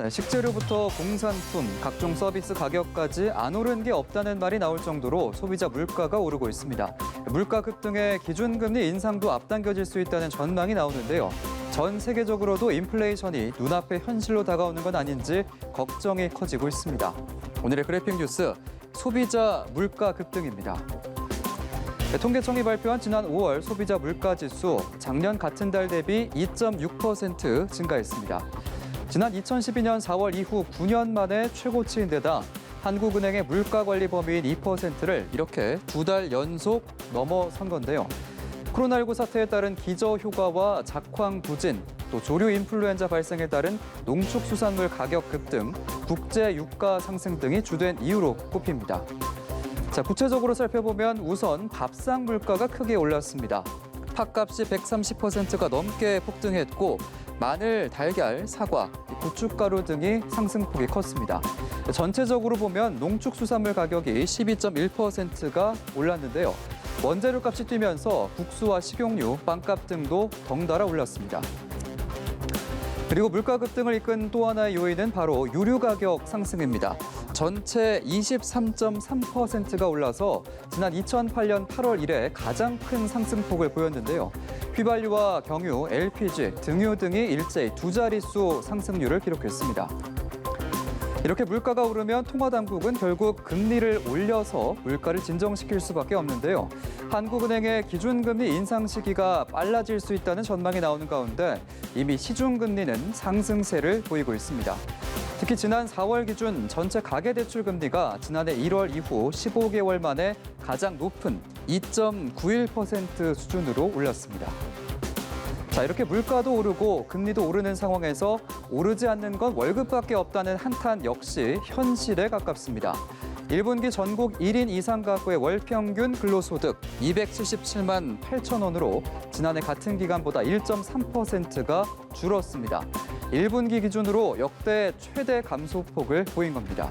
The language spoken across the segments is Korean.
네, 식재료부터 공산품, 각종 서비스 가격까지 안 오른 게 없다는 말이 나올 정도로 소비자 물가가 오르고 있습니다. 물가 급등에 기준금리 인상도 앞당겨질 수 있다는 전망이 나오는데요. 전 세계적으로도 인플레이션이 눈앞에 현실로 다가오는 건 아닌지 걱정이 커지고 있습니다. 오늘의 그래픽 뉴스, 소비자 물가 급등입니다. 통계청이 발표한 지난 5월 소비자 물가지수 작년 같은 달 대비 2.6% 증가했습니다. 지난 2012년 4월 이후 9년 만에 최고치인데다 한국은행의 물가관리 범위인 2%를 이렇게 2달 연속 넘어선 건데요. 코로나19 사태에 따른 기저효과와 작황 부진, 또 조류 인플루엔자 발생에 따른 농축수산물 가격 급등, 국제 유가 상승 등이 주된 이유로 꼽힙니다. 자, 구체적으로 살펴보면 우선 밥상 물가가 크게 올랐습니다. 팥값이 130%가 넘게 폭등했고 마늘, 달걀, 사과, 고춧가루 등이 상승폭이 컸습니다. 전체적으로 보면 농축수산물 가격이 12.1%가 올랐는데요. 원재료 값이 뛰면서 국수와 식용유, 빵값 등도 덩달아 올랐습니다. 그리고 물가 급등을 이끈 또 하나의 요인은 바로 유류 가격 상승입니다. 전체 23.3%가 올라서 지난 2008년 8월 이래 가장 큰 상승폭을 보였는데요. 휘발유와 경유, LPG, 등유 등이 일제히 두 자릿수 상승률을 기록했습니다. 이렇게 물가가 오르면 통화당국은 결국 금리를 올려서 물가를 진정시킬 수밖에 없는데요. 한국은행의 기준금리 인상 시기가 빨라질 수 있다는 전망이 나오는 가운데 이미 시중금리는 상승세를 보이고 있습니다. 특히 지난 4월 기준 전체 가계대출 금리가 지난해 1월 이후 15개월 만에 가장 높은 2.91% 수준으로 올랐습니다. 자, 이렇게 물가도 오르고 금리도 오르는 상황에서 오르지 않는 건 월급밖에 없다는 한탄 역시 현실에 가깝습니다. 1분기 전국 1인 이상 가구의 월 평균 근로소득 277만 8천 원으로 지난해 같은 기간보다 1.3%가 줄었습니다. 1분기 기준으로 역대 최대 감소폭을 보인 겁니다.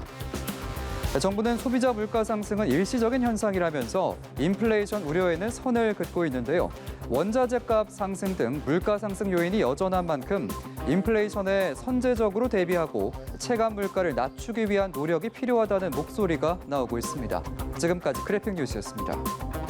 정부는 소비자 물가 상승은 일시적인 현상이라면서 인플레이션 우려에는 선을 긋고 있는데요. 원자재 값 상승 등 물가 상승 요인이 여전한 만큼 인플레이션에 선제적으로 대비하고 체감 물가를 낮추기 위한 노력이 필요하다는 목소리가 나오고 있습니다. 지금까지 그래픽 뉴스였습니다.